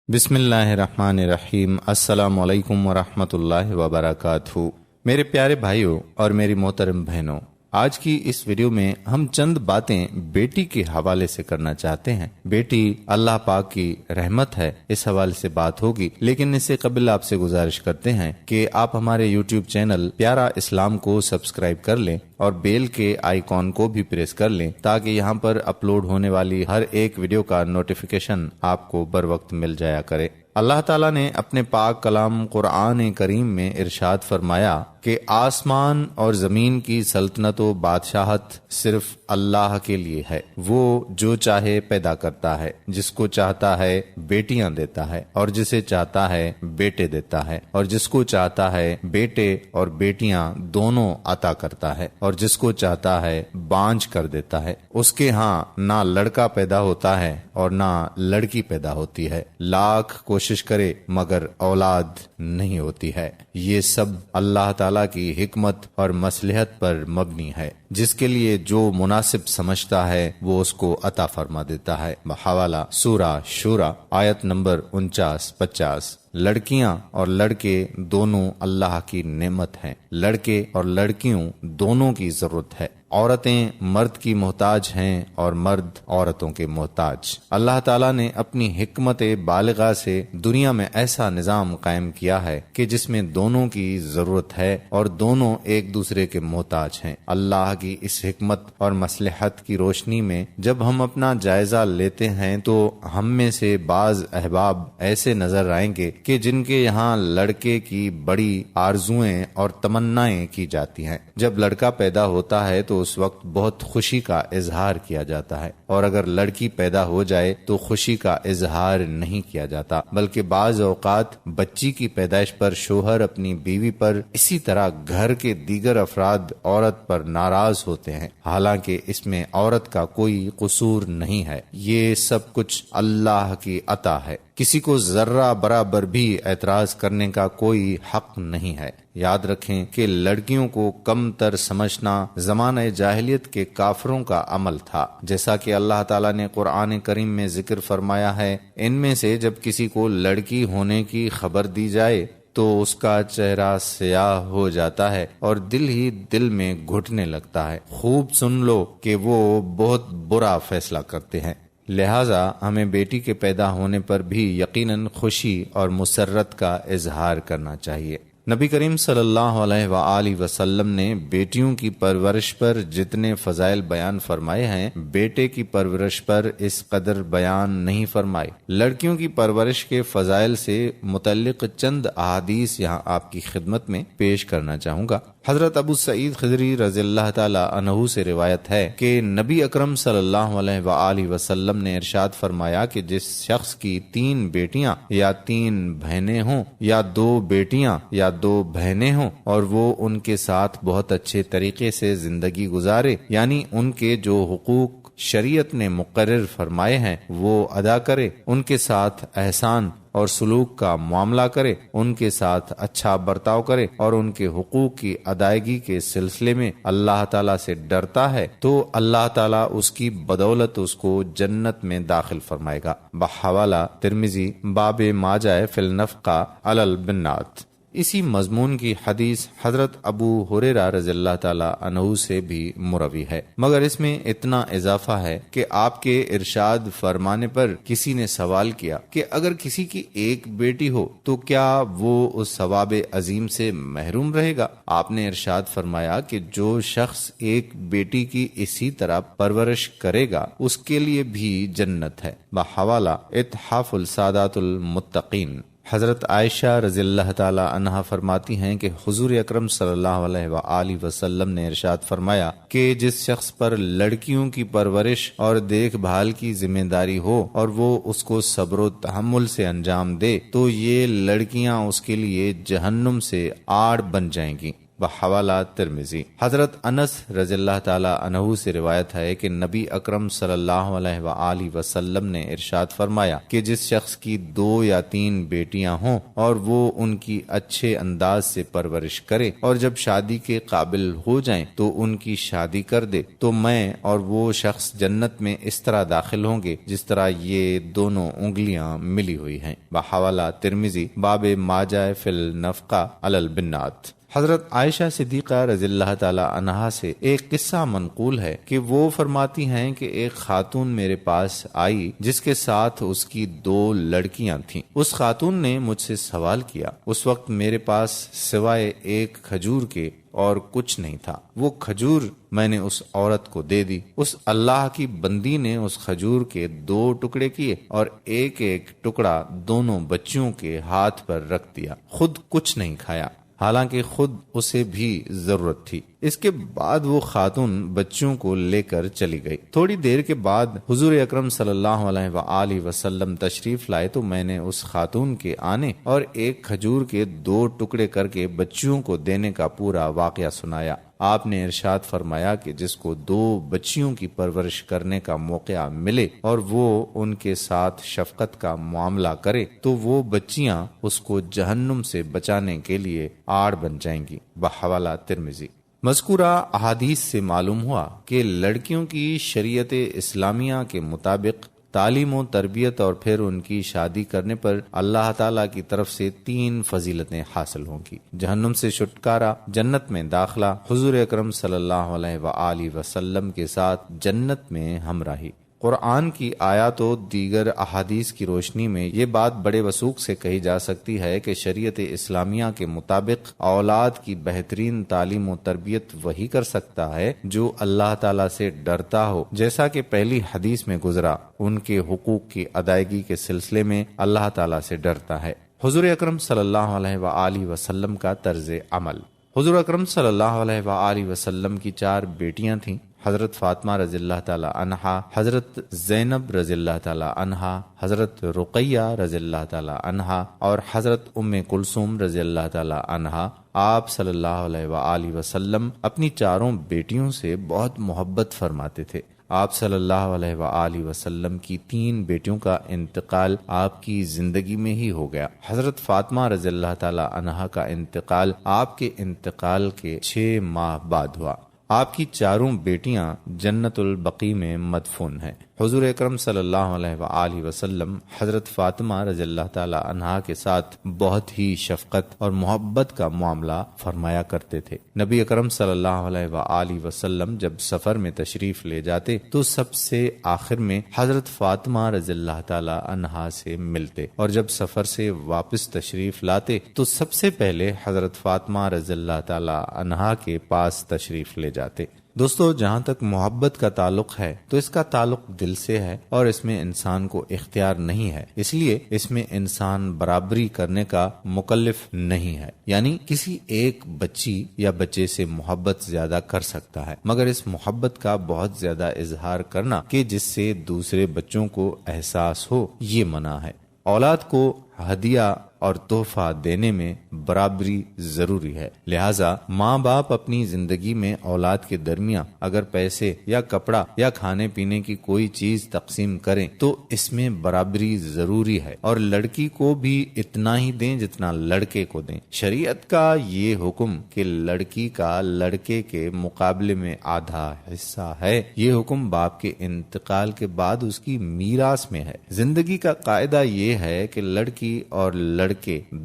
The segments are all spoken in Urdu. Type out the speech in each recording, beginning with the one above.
بسم اللہ الرحمن الرحیم۔ السلام علیکم ورحمۃ اللہ وبرکاتہ۔ میرے پیارے بھائیوں اور میری محترم بہنوں، آج کی اس ویڈیو میں ہم چند باتیں بیٹی کے حوالے سے کرنا چاہتے ہیں۔ بیٹی اللہ پاک کی رحمت ہے، اس حوالے سے بات ہوگی، لیکن اس سے قبل آپ سے گزارش کرتے ہیں کہ آپ ہمارے یوٹیوب چینل پیارا اسلام کو سبسکرائب کر لیں اور بیل کے آئیکن کو بھی پریس کر لیں تاکہ یہاں پر اپلوڈ ہونے والی ہر ایک ویڈیو کا نوٹیفیکیشن آپ کو بر وقت مل جایا کرے۔ اللہ تعالیٰ نے اپنے پاک کلام قرآن کریم میں ارشاد فرمایا کہ آسمان اور زمین کی سلطنت و بادشاہت صرف اللہ کے لیے ہے۔ وہ جو چاہے پیدا کرتا ہے، جس کو چاہتا ہے بیٹیاں دیتا ہے اور جسے چاہتا ہے بیٹے دیتا ہے، اور جس کو چاہتا ہے بیٹے اور بیٹیاں دونوں عطا کرتا ہے، اور جس کو چاہتا ہے بانجھ کر دیتا ہے۔ اس کے ہاں نہ لڑکا پیدا ہوتا ہے اور نہ لڑکی پیدا ہوتی ہے، لاکھ کوشش کرے مگر اولاد نہیں ہوتی ہے۔ یہ سب اللہ تعالیٰ کی حکمت اور مصلحت پر مبنی ہے، جس کے لیے جو مناسب سمجھتا ہے وہ اس کو عطا فرما دیتا ہے۔ بحوالہ سورہ شورى آیت نمبر 49-50۔ لڑکیاں اور لڑکے دونوں اللہ کی نعمت ہیں، لڑکے اور لڑکیوں دونوں کی ضرورت ہے۔ عورتیں مرد کی محتاج ہیں اور مرد عورتوں کے محتاج۔ اللہ تعالیٰ نے اپنی حکمت بالغہ سے دنیا میں ایسا نظام قائم کیا ہے کہ جس میں دونوں کی ضرورت ہے اور دونوں ایک دوسرے کے محتاج ہیں۔ اللہ کی اس حکمت اور مصلحت کی روشنی میں جب ہم اپنا جائزہ لیتے ہیں تو ہم میں سے بعض احباب ایسے نظر آئیں گے کہ جن کے یہاں لڑکے کی بڑی آرزوئیں اور تمنائیں کی جاتی ہیں۔ جب لڑکا پیدا ہوتا ہے تو اس وقت بہت خوشی کا اظہار کیا جاتا ہے، اور اگر لڑکی پیدا ہو جائے تو خوشی کا اظہار نہیں کیا جاتا، بلکہ بعض اوقات بچی کی پیدائش پر شوہر اپنی بیوی پر، اسی طرح گھر کے دیگر افراد عورت پر ناراض ہوتے ہیں، حالانکہ اس میں عورت کا کوئی قصور نہیں ہے۔ یہ سب کچھ اللہ کی عطا ہے، کسی کو ذرہ برابر بھی اعتراض کرنے کا کوئی حق نہیں ہے۔ یاد رکھیں کہ لڑکیوں کو کم تر سمجھنا زمانہ جاہلیت کے کافروں کا عمل تھا، جیسا کہ اللہ تعالیٰ نے قرآن کریم میں ذکر فرمایا ہے، ان میں سے جب کسی کو لڑکی ہونے کی خبر دی جائے تو اس کا چہرہ سیاہ ہو جاتا ہے اور دل ہی دل میں گھٹنے لگتا ہے۔ خوب سن لو کہ وہ بہت برا فیصلہ کرتے ہیں۔ لہٰذا ہمیں بیٹی کے پیدا ہونے پر بھی یقیناً خوشی اور مسرت کا اظہار کرنا چاہیے۔ نبی کریم صلی اللہ علیہ وآلہ وسلم نے بیٹیوں کی پرورش پر جتنے فضائل بیان فرمائے ہیں، بیٹے کی پرورش پر اس قدر بیان نہیں فرمائے۔ لڑکیوں کی پرورش کے فضائل سے متعلق چند احادیث یہاں آپ کی خدمت میں پیش کرنا چاہوں گا۔ حضرت ابو سعید خدری رضی اللہ تعالی عنہ سے روایت ہے کہ نبی اکرم صلی اللہ علیہ وآلہ وسلم نے ارشاد فرمایا کہ جس شخص کی 3 بیٹیاں یا 3 بہنیں ہوں، یا 2 بیٹیاں یا 2 بہنیں ہوں، اور وہ ان کے ساتھ بہت اچھے طریقے سے زندگی گزارے، یعنی ان کے جو حقوق شریعت نے مقرر فرمائے ہیں وہ ادا کرے، ان کے ساتھ احسان اور سلوک کا معاملہ کرے، ان کے ساتھ اچھا برتاؤ کرے، اور ان کے حقوق کی ادائیگی کے سلسلے میں اللہ تعالیٰ سے ڈرتا ہے تو اللہ تعالیٰ اس کی بدولت اس کو جنت میں داخل فرمائے گا۔ بحوالہ ترمذی باب ما جاء فی النفقہ علی البنات۔ اسی مضمون کی حدیث حضرت ابو ہریرہ رضی اللہ تعالی عنہ سے بھی مروی ہے، مگر اس میں اتنا اضافہ ہے کہ آپ کے ارشاد فرمانے پر کسی نے سوال کیا کہ اگر کسی کی ایک بیٹی ہو تو کیا وہ اس ثواب عظیم سے محروم رہے گا؟ آپ نے ارشاد فرمایا کہ جو شخص ایک بیٹی کی اسی طرح پرورش کرے گا اس کے لیے بھی جنت ہے۔ بحوالہ اتحاف السادات المتقین۔ حضرت عائشہ رضی اللہ تعالی عنہا فرماتی ہیں کہ حضور اکرم صلی اللہ علیہ وآلہ وسلم نے ارشاد فرمایا کہ جس شخص پر لڑکیوں کی پرورش اور دیکھ بھال کی ذمہ داری ہو اور وہ اس کو صبر و تحمل سے انجام دے تو یہ لڑکیاں اس کے لیے جہنم سے آڑ بن جائیں گی۔ بحوالہ ترمذی۔ حضرت انس رضی اللہ تعالی عنہ سے روایت ہے کہ نبی اکرم صلی اللہ علیہ وآلہ وسلم نے ارشاد فرمایا کہ جس شخص کی 2 یا 3 بیٹیاں ہوں اور وہ ان کی اچھے انداز سے پرورش کرے اور جب شادی کے قابل ہو جائیں تو ان کی شادی کر دے تو میں اور وہ شخص جنت میں اس طرح داخل ہوں گے جس طرح یہ دونوں انگلیاں ملی ہوئی ہیں۔ بحوالہ ترمذی، باب ما جاء فی النفقہ علی البنات۔ حضرت عائشہ صدیقہ رضی اللہ تعالی عنہا سے ایک قصہ منقول ہے کہ وہ فرماتی ہیں کہ ایک خاتون میرے پاس آئی جس کے ساتھ اس کی 2 لڑکیاں تھیں۔ اس خاتون نے مجھ سے سوال کیا۔ اس وقت میرے پاس سوائے ایک کھجور کے اور کچھ نہیں تھا۔ وہ کھجور میں نے اس عورت کو دے دی۔ اس اللہ کی بندی نے اس کھجور کے 2 ٹکڑے کیے اور ایک ایک ٹکڑا دونوں بچیوں کے ہاتھ پر رکھ دیا، خود کچھ نہیں کھایا، حالانکہ خود اسے بھی ضرورت تھی۔ اس کے بعد وہ خاتون بچوں کو لے کر چلی گئی۔ تھوڑی دیر کے بعد حضور اکرم صلی اللہ علیہ وآلہ وسلم تشریف لائے تو میں نے اس خاتون کے آنے اور ایک کھجور کے 2 ٹکڑے کر کے بچیوں کو دینے کا پورا واقعہ سنایا۔ آپ نے ارشاد فرمایا کہ جس کو 2 بچیوں کی پرورش کرنے کا موقع ملے اور وہ ان کے ساتھ شفقت کا معاملہ کرے تو وہ بچیاں اس کو جہنم سے بچانے کے لیے آڑ بن جائیں گی۔ بحوالہ ترمذی۔ مذکورہ احادیث سے معلوم ہوا کہ لڑکیوں کی شریعت اسلامیہ کے مطابق تعلیم و تربیت اور پھر ان کی شادی کرنے پر اللہ تعالیٰ کی طرف سے 3 فضیلتیں حاصل ہوں گی: جہنم سے چھٹکارا، جنت میں داخلہ، حضور اکرم صلی اللہ علیہ وآلہ وسلم کے ساتھ جنت میں ہمراہی۔ قرآن کی آیات و دیگر احادیث کی روشنی میں یہ بات بڑے وثوق سے کہی جا سکتی ہے کہ شریعت اسلامیہ کے مطابق اولاد کی بہترین تعلیم و تربیت وہی کر سکتا ہے جو اللہ تعالیٰ سے ڈرتا ہو، جیسا کہ پہلی حدیث میں گزرا، ان کے حقوق کی ادائیگی کے سلسلے میں اللہ تعالیٰ سے ڈرتا ہے۔ حضور اکرم صلی اللہ علیہ وآلہ وسلم کا طرز عمل۔ حضور اکرم صلی اللہ علیہ وآلہ وسلم کی 4 بیٹیاں تھیں: حضرت فاطمہ رضی اللہ تعالی عنہا، حضرت زینب رضی اللہ تعالی عنہا، حضرت رقیہ رضی اللہ تعالی عنہا اور حضرت ام کلثوم رضی اللہ تعالی عنہا۔ آپ صلی اللہ علیہ وآلہ وسلم اپنی 4 بیٹیوں سے بہت محبت فرماتے تھے۔ آپ صلی اللہ علیہ وآلہ وسلم کی 3 بیٹیوں کا انتقال آپ کی زندگی میں ہی ہو گیا۔ حضرت فاطمہ رضی اللہ تعالی عنہا کا انتقال آپ کے انتقال کے 6 ماہ بعد ہوا۔ آپ کی 4 بیٹیاں جنت البقیع میں مدفون ہیں۔ حضور اکرم صلی اللہ علیہ وآلہ وسلم حضرت فاطمہ رضی اللہ تعالی عنہا کے ساتھ بہت ہی شفقت اور محبت کا معاملہ فرمایا کرتے تھے۔ نبی اکرم صلی اللہ علیہ وآلہ وسلم جب سفر میں تشریف لے جاتے تو سب سے آخر میں حضرت فاطمہ رضی اللہ تعالی عنہا سے ملتے، اور جب سفر سے واپس تشریف لاتے تو سب سے پہلے حضرت فاطمہ رضی اللہ تعالی عنہا کے پاس تشریف لے جاتے۔ دوستو، جہاں تک محبت کا تعلق ہے تو اس کا تعلق دل سے ہے اور اس میں انسان کو اختیار نہیں ہے، اس لیے اس میں انسان برابری کرنے کا مکلف نہیں ہے، یعنی کسی ایک بچی یا بچے سے محبت زیادہ کر سکتا ہے، مگر اس محبت کا بہت زیادہ اظہار کرنا کہ جس سے دوسرے بچوں کو احساس ہو، یہ منع ہے۔ اولاد کو ہدیہ اور تحفہ دینے میں برابری ضروری ہے، لہٰذا ماں باپ اپنی زندگی میں اولاد کے درمیان اگر پیسے یا کپڑا یا کھانے پینے کی کوئی چیز تقسیم کریں تو اس میں برابری ضروری ہے، اور لڑکی کو بھی اتنا ہی دیں جتنا لڑکے کو دیں۔ شریعت کا یہ حکم کہ لڑکی کا لڑکے کے مقابلے میں آدھا حصہ ہے، یہ حکم باپ کے انتقال کے بعد اس کی میراث میں ہے۔ زندگی کا قاعدہ یہ ہے کہ لڑکی اور لڑکے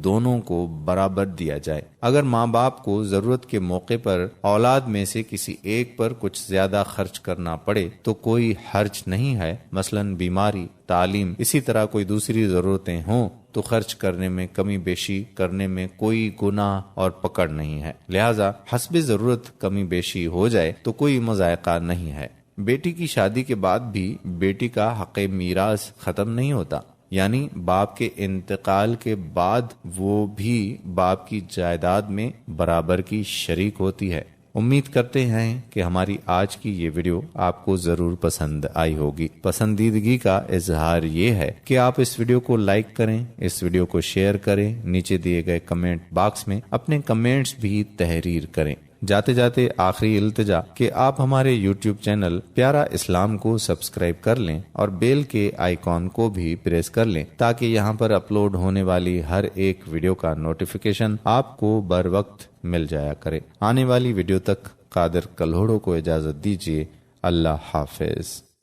دونوں کو برابر دیا جائے۔ اگر ماں باپ کو ضرورت کے موقع پر اولاد میں سے کسی ایک پر کچھ زیادہ خرچ کرنا پڑے تو کوئی حرج نہیں ہے، مثلاً بیماری، تعلیم، اسی طرح کوئی دوسری ضرورتیں ہوں تو خرچ کرنے میں کمی بیشی کرنے میں کوئی گناہ اور پکڑ نہیں ہے، لہٰذا حسب ضرورت کمی بیشی ہو جائے تو کوئی مضائقہ نہیں ہے۔ بیٹی کی شادی کے بعد بھی بیٹی کا حق میراث ختم نہیں ہوتا، یعنی باپ کے انتقال کے بعد وہ بھی باپ کی جائیداد میں برابر کی شریک ہوتی ہے۔ امید کرتے ہیں کہ ہماری آج کی یہ ویڈیو آپ کو ضرور پسند آئی ہوگی۔ پسندیدگی کا اظہار یہ ہے کہ آپ اس ویڈیو کو لائک کریں، اس ویڈیو کو شیئر کریں، نیچے دیے گئے کمنٹ باکس میں اپنے کمنٹس بھی تحریر کریں۔ جاتے جاتے آخری التجا کہ آپ ہمارے یوٹیوب چینل پیارا اسلام کو سبسکرائب کر لیں اور بیل کے آئیکن کو بھی پریس کر لیں تاکہ یہاں پر اپلوڈ ہونے والی ہر ایک ویڈیو کا نوٹیفیکیشن آپ کو بر وقت مل جایا کرے۔ آنے والی ویڈیو تک قادر کلہوڑو کو اجازت دیجیے۔ اللہ حافظ۔